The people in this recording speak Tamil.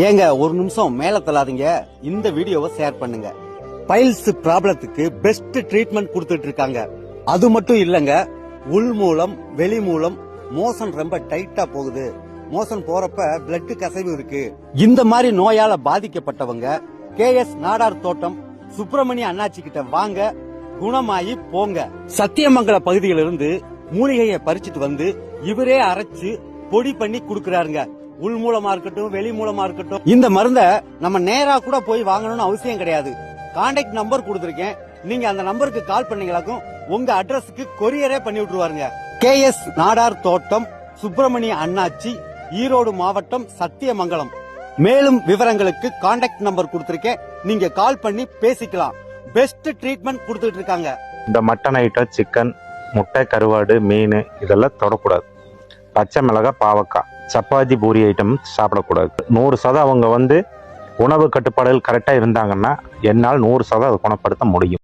ஏங்க ஒரு நிமிஷம் மேல தள்ளாதீங்க, இந்த வீடியோவை ஷேர் பண்ணுங்க. பைல்ஸ் ப்ராப்ளத்துக்கு பெஸ்ட் ட்ரீட்மெண்ட் கொடுத்துட்டு இருக்காங்க. அது மட்டும் இல்லங்க, உள் மூலம் வெளி மூலம் மோஷன் ரொம்ப டைட்டா போகுது, மோஷன் போறப்ப பிளட் கசைவு இருக்கு, இந்த மாதிரி நோயால பாதிக்கப்பட்டவங்க கேஎஸ் நாடார் தோட்டம் சுப்பிரமணிய அண்ணாச்சி கிட்ட வாங்க, குணமாயி போங்க. சத்தியமங்கல பகுதியிலிருந்து மூலிகையை பறிச்சுட்டு வந்து இவரே அரைச்சு பொடி பண்ணி குடுக்கறாருங்க. உள் மூலமா இருக்கட்டும் வெளி மூலமா இருக்கட்டும், இந்த மருந்த நம்ம நேரா கூட போய் வாங்கணும்னு அவசியம் கிடையாது. கான்டாக்ட் நம்பர் கொடுத்திருக்கேன், நீங்க அந்த நம்பருக்கு கால் பண்ணீங்களாக்கும் உங்க அட்ரஸ்க்கு கொரியரே பண்ணி விட்டுருவாருங்க. கேஎஸ் நாடார் தோட்டம் சுப்பிரமணிய அண்ணாச்சி, ஈரோடு மாவட்டம், சத்தியமங்கலம். மேலும் விவரங்களுக்கு கான்டாக்ட் நம்பர் கொடுத்திருக்கேன், நீங்க கால் பண்ணி பேசிக்கலாம். பெஸ்ட் ட்ரீட்மெண்ட் கொடுத்துட்டு இருக்காங்க. இந்த மட்டன் ஐட்டம், சிக்கன், முட்டை, கருவாடு, மீன் இதெல்லாம் தொடக்கூடாது. பச்சை மிளகாய், பாவக்காய், சப்பாத்தி, பூரி ஐட்டம் சாப்பிடக்கூடாது. 100% அவங்க உணவு கட்டுப்பாடுகள் கரெக்டாக இருந்தாங்கன்னா என்னால் 100% அதை குணப்படுத்த முடியும்.